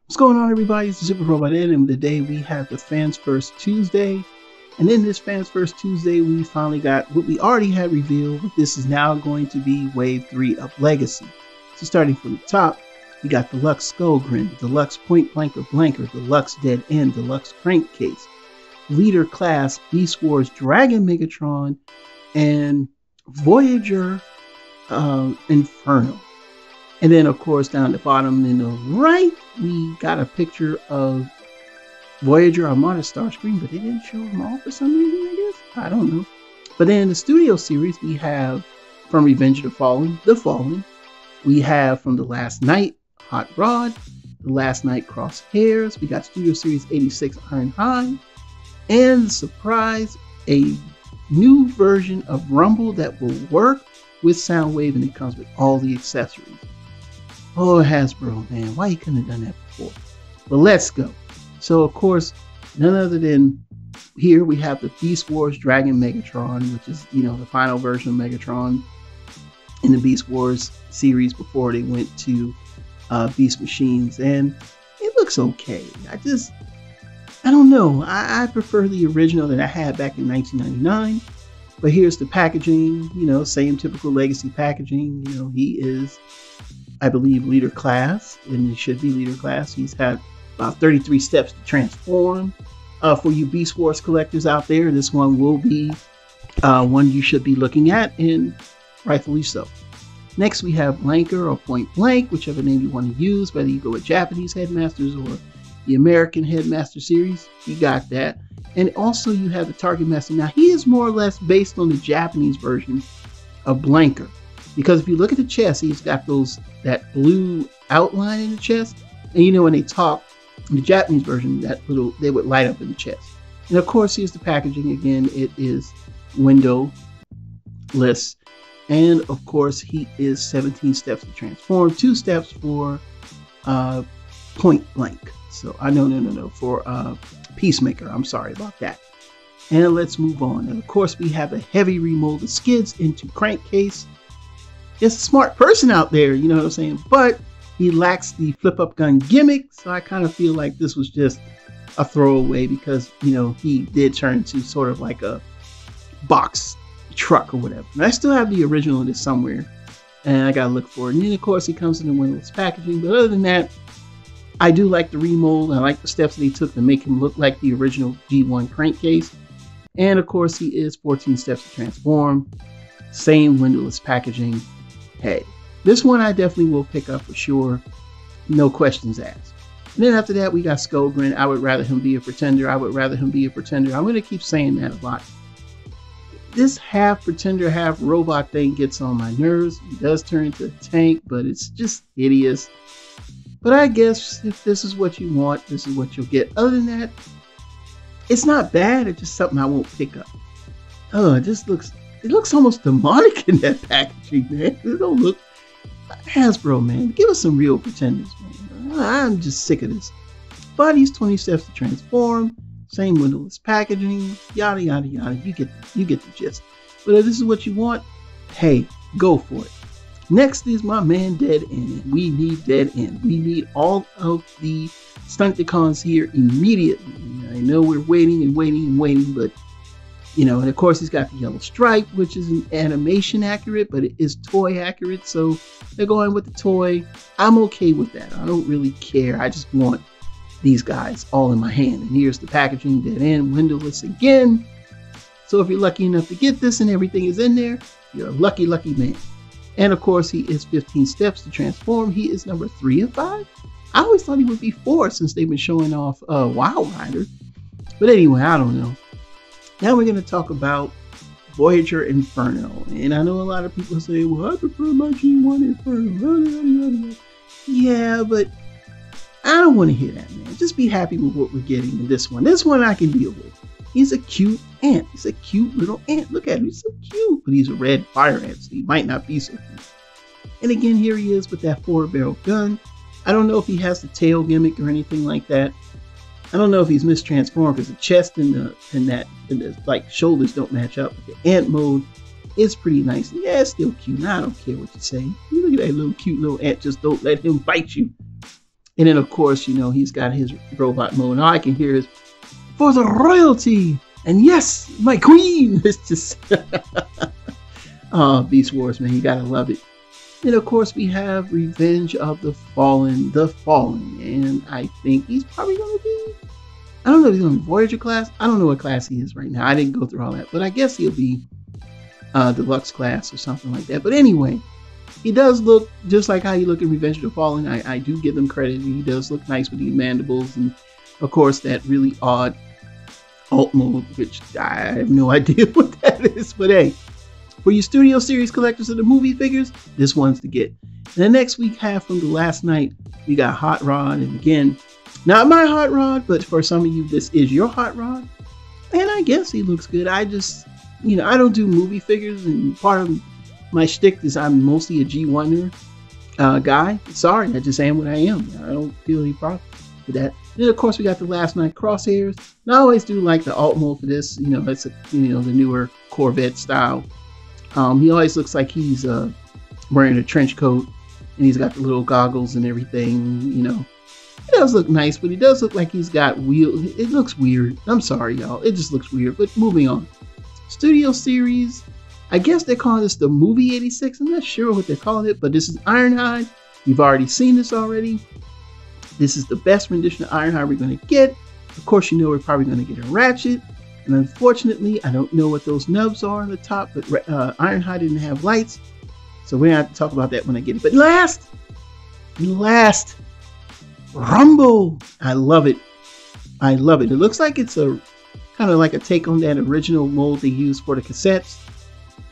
What's going on, everybody? It's the Super Robot Ed, and today we have the Fans First Tuesday. And in this Fans First Tuesday, we finally got what we already had revealed, but this is now going to be Wave 3 of Legacy. So starting from the top, we got Deluxe Skogren, Deluxe Point Blanker Blanker, Deluxe Dead End, Deluxe Crankcase, Leader Class, Beast Wars Dragon Megatron, and Voyager Inferno. And then, of course, down the bottom in the right, we got a picture of Voyager Armada Starscream, but they didn't show them all for some reason, I guess. I don't know. But then in the studio series, we have from Revenge of the Fallen. We have from The Last Night, Hot Rod. The Last Night, Crosshairs. We got Studio Series 86, Ironhide. And surprise, a new version of Rumble that will work with Soundwave, and it comes with all the accessories. Oh, Hasbro, man, why you couldn't have done that before? But let's go. So, of course, none other than here we have the Beast Wars Dragon Megatron, which is, the final version of Megatron in the Beast Wars series before they went to Beast Machines. And it looks okay. I don't know. I prefer the original that I had back in 1999. But here's the packaging, same typical Legacy packaging. He is, I believe, Leader Class, and it should be Leader Class. He's had about 33 steps to transform. For you Beast Wars collectors out there, this one will be one you should be looking at, and rightfully so. Next, we have Blanker or Point Blank, whichever name you want to use, whether you go with Japanese Headmasters or the American Headmaster series, you got that. And also you have the Target Master. Now, he is more or less based on the Japanese version of Blanker. Because if you look at the chest, he's got that blue outline in the chest. And when they talk in the Japanese version, they would light up in the chest. And of course, here's the packaging again. It is windowless. And of course, he is 17 steps to transform, 2 steps for Point Blank. So no, for Peacemaker. I'm sorry about that. And let's move on. And of course, we have a heavy remold of Skids into Crankcase. It's a smart person out there, you know what I'm saying? But he lacks the flip-up gun gimmick, so I kind of feel like this was just a throwaway because, he did turn into sort of like a box truck or whatever. And I still have the original of this somewhere, and I gotta look for it. And then, of course, he comes in the windowless packaging. But other than that, I do like the remold. I like the steps that he took to make him look like the original G1 Crankcase. And, of course, he is 14 steps to transform. Same windowless packaging. Hey, this one I definitely will pick up for sure. No questions asked. And then after that, we got Skogren. I would rather him be a pretender. I'm going to keep saying that a lot. This half pretender, half robot thing gets on my nerves. He does turn into a tank, but it's just hideous. But I guess if this is what you want, this is what you'll get. Other than that, it's not bad. It's just something I won't pick up. Oh, it looks almost demonic in that packaging, man. It don't look Hasbro, man. Give us some real pretenders, man. I'm just sick of this. Body's 20 steps to transform. Same windowless packaging. Yada yada yada. You get the gist. But if this is what you want, hey, go for it. Next is my man Dead End. We need Dead End. We need all of the Stunticons here immediately. I know we're waiting, but and of course he's got the yellow stripe, which isn't animation accurate, but it is toy accurate. So they're going with the toy. I'm okay with that. I don't really care. I just want these guys all in my hand. And here's the packaging, Dead End, windowless again. So if you're lucky enough to get this and everything is in there, you're a lucky man. And of course, he is 15 steps to transform. He is number 3 of 5. I always thought he would be 4 since they've been showing off Wild Rider. But anyway, I don't know. Now we're going to talk about Voyager Inferno. And I know a lot of people say, well, I prefer my G1 Inferno. Yeah, but I don't want to hear that, man. Just be happy with what we're getting in this one. This one I can deal with. He's a cute ant. He's a cute little ant. Look at him. He's so cute. But he's a red fire ant, so he might not be so cute. And again, here he is with that 4-barrel gun. I don't know if he has the tail gimmick or anything like that. I don't know if he's mistransformed because the chest and the like shoulders don't match up. But the ant mode is pretty nice. Yeah, it's still cute. I don't care what you say. You look at that little cute little ant. Just don't let him bite you. And then, of course, you know, he's got his robot mode. Now I can hear his, for the royalty. And yes, my queen. It's just, oh, Beast Wars, man, you gotta love it. And of course, we have Revenge of the Fallen, and I think he's probably gonna be, I don't know if he's gonna be Voyager class. I don't know what class he is right now. I didn't go through all that, but I guess he'll be deluxe class or something like that. But anyway, he does look just like how he look in Revenge of the Fallen. I do give him credit. He does look nice with these mandibles, and of course that really odd alt mode, which I have no idea what that is. But hey, for you Studio Series collectors of the movie figures, this one's to get. And the next week half from the last night, we got Hot Rod, and again, not my Hot Rod, but for some of you, this is your Hot Rod. And I guess he looks good. I just, you know, I don't do movie figures, and part of my shtick is I'm mostly a G1er guy. Sorry, I just am what I am. I don't feel any problem with that. Then of course we got the Last Night Crosshairs. And I always do like the alt mode for this. You know, it's the newer Corvette style. He always looks like he's wearing a trench coat, and he's got the little goggles and everything. You know, it does look nice, but he does look like he's got wheels. It looks weird. I'm sorry, y'all. It just looks weird. But moving on. Studio Series. I guess they're calling this the Movie 86. I'm not sure what they're calling it, but this is Ironhide. You've already seen this already. This is the best rendition of Ironhide we're going to get. Of course, you know we're probably going to get a Ratchet. And unfortunately, I don't know what those nubs are on the top, but Ironhide didn't have lights. So we're going to have to talk about that when I get it. But last, Rumble. I love it. I love it. It looks like it's a kind of like a take on that original mold they used for the cassettes.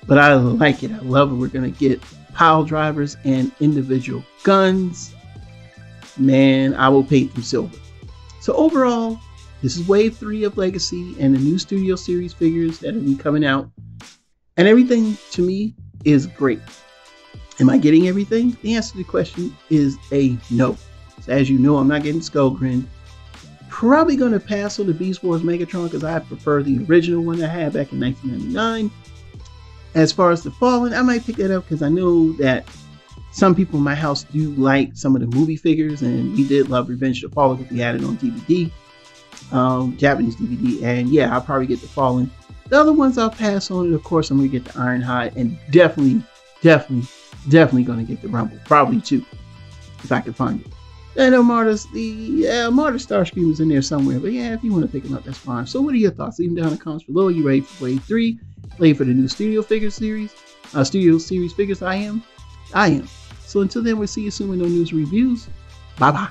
But I like it. I love it. We're going to get pile drivers and individual guns. Man, I will paint them silver. So overall, this is Wave 3 of Legacy and the new Studio Series figures that will be coming out. And everything, to me, is great. Am I getting everything? The answer to the question is a no. So as you know, I'm not getting Skogren. Probably going to pass on the Beast Wars Megatron because I prefer the original one I had back in 1999. As far as the Fallen, I might pick that up because I know that some people in my house do like some of the movie figures, and we did love Revenge of the Fallen because we had it on DVD, Japanese DVD, and yeah, I'll probably get the Fallen. The other ones I'll pass on, and of course I'm going to get the Ironhide, and definitely going to get the Rumble, probably two, if I can find it. And Martyr Starscream is in there somewhere, but yeah, if you want to pick them up, that's fine. So what are your thoughts? Leave them down in the comments below. Are you ready for Wave 3? Ready for the new Studio Series figures? I am. So until then, we'll see you soon with no news reviews. Bye-bye.